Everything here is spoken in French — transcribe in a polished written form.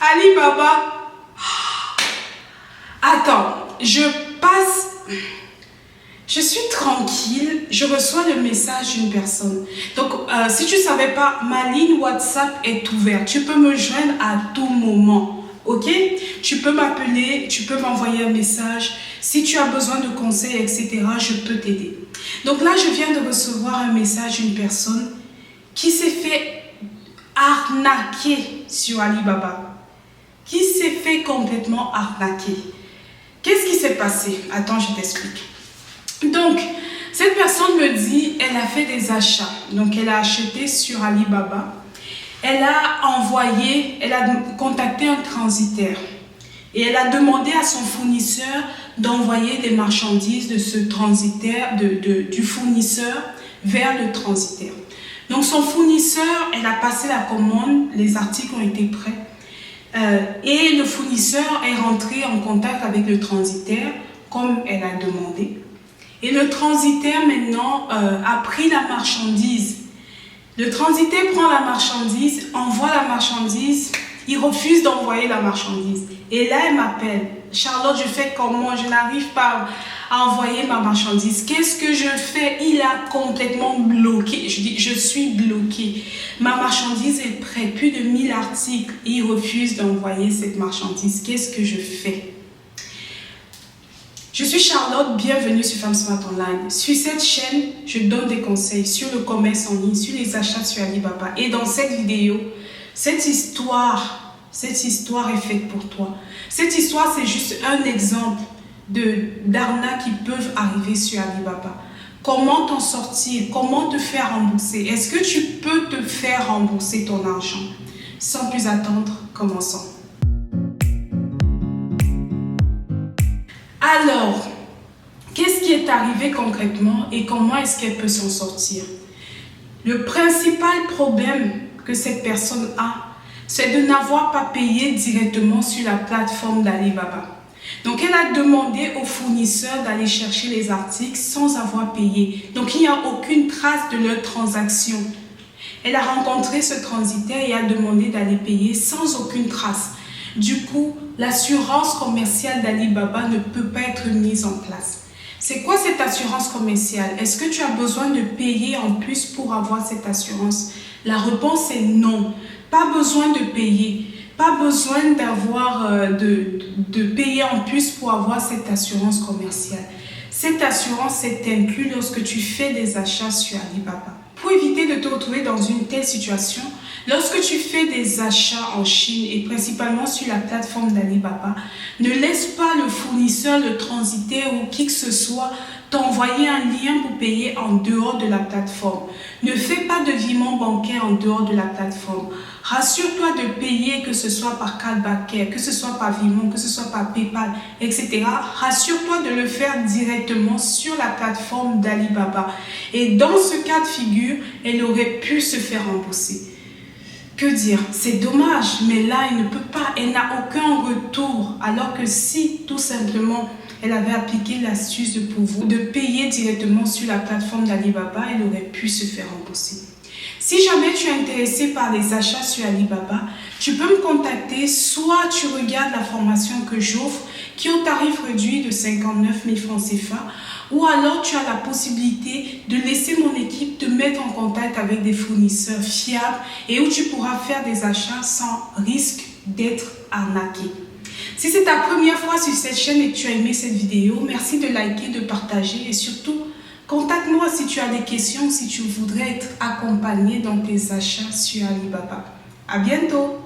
Alibaba. Attends, je suis tranquille, je reçois le message d'une personne. Donc, si tu ne savais pas, ma ligne WhatsApp est ouverte. Tu peux me joindre à tout moment, ok? Tu peux m'appeler, tu peux m'envoyer un message. Si tu as besoin de conseils, etc., je peux t'aider. Donc là, je viens de recevoir un message d'une personne qui s'est fait arnaquer sur Alibaba. Qui s'est fait complètement arnaquer. Qu'est-ce qui s'est passé? Attends, je t'explique. Donc, cette personne me dit, elle a fait des achats. Donc, elle a acheté sur Alibaba. Elle a contacté un transitaire. Et elle a demandé à son fournisseur d'envoyer des marchandises de ce transitaire, du fournisseur vers le transitaire. Donc, son fournisseur, elle a passé la commande, les articles ont été prêts. Et le fournisseur est rentré en contact avec le transitaire, comme elle a demandé. Et le transitaire, maintenant, a pris la marchandise. Le transitaire prend la marchandise, envoie la marchandise, il refuse d'envoyer la marchandise. Et là, elle m'appelle. Charlotte, je fais comment? Je n'arrive pas à envoyer ma marchandise. Qu'est-ce que je fais? Il a complètement bloqué. Je dis, je suis bloquée. Ma marchandise est prête, plus de 1000 articles. Et il refuse d'envoyer cette marchandise. Qu'est-ce que je fais? Je suis Charlotte, bienvenue sur Femme Smart Online. Sur cette chaîne, je donne des conseils sur le commerce en ligne, sur les achats sur Alibaba. Et dans cette vidéo, cette histoire est faite pour toi. Cette histoire, c'est juste un exemple d'arnaques qui peuvent arriver sur Alibaba. Comment t'en sortir? Comment te faire rembourser? Est-ce que tu peux te faire rembourser ton argent? Sans plus attendre, commençons. Alors, qu'est-ce qui est arrivé concrètement et comment est-ce qu'elle peut s'en sortir? Le principal problème que cette personne a, c'est de n'avoir pas payé directement sur la plateforme d'Alibaba. Donc, elle a demandé au fournisseur d'aller chercher les articles sans avoir payé. Donc, il n'y a aucune trace de leur transaction. Elle a rencontré ce transitaire et a demandé d'aller payer sans aucune trace. Du coup, l'assurance commerciale d'Alibaba ne peut pas être mise en place. C'est quoi cette assurance commerciale? Est-ce que tu as besoin de payer en plus pour avoir cette assurance? La réponse est non. Pas besoin de payer. Pas besoin de payer en plus pour avoir cette assurance commerciale. Cette assurance est inclue lorsque tu fais des achats sur Alibaba. Pour éviter de te retrouver dans une telle situation, lorsque tu fais des achats en Chine et principalement sur la plateforme d'Alibaba, ne laisse pas le fournisseur, le transitaire ou qui que ce soit t'envoyer un lien pour payer en dehors de la plateforme. Ne fais pas de virement bancaire en dehors de la plateforme. Rassure-toi de payer, que ce soit par carte bancaire, que ce soit par virement, que ce soit par PayPal, etc. Rassure-toi de le faire directement sur la plateforme d'Alibaba. Et dans ce cas de figure, elle aurait pu se faire rembourser. Que dire? C'est dommage, mais là, elle n'a aucun retour. Alors que si, tout simplement, elle avait appliqué l'astuce de payer directement sur la plateforme d'Alibaba, elle aurait pu se faire rembourser. Si jamais tu es intéressé par les achats sur Alibaba, tu peux me contacter, soit tu regardes la formation que j'offre, qui est au tarif réduit de 59 000 francs CFA, ou alors tu as la possibilité de laisser mon équipe te mettre en contact avec des fournisseurs fiables et où tu pourras faire des achats sans risque d'être arnaqué. Si c'est ta première fois sur cette chaîne et que tu as aimé cette vidéo, merci de liker, de partager et surtout, contacte-moi si tu as des questions, si tu voudrais être accompagné dans tes achats sur Alibaba. À bientôt!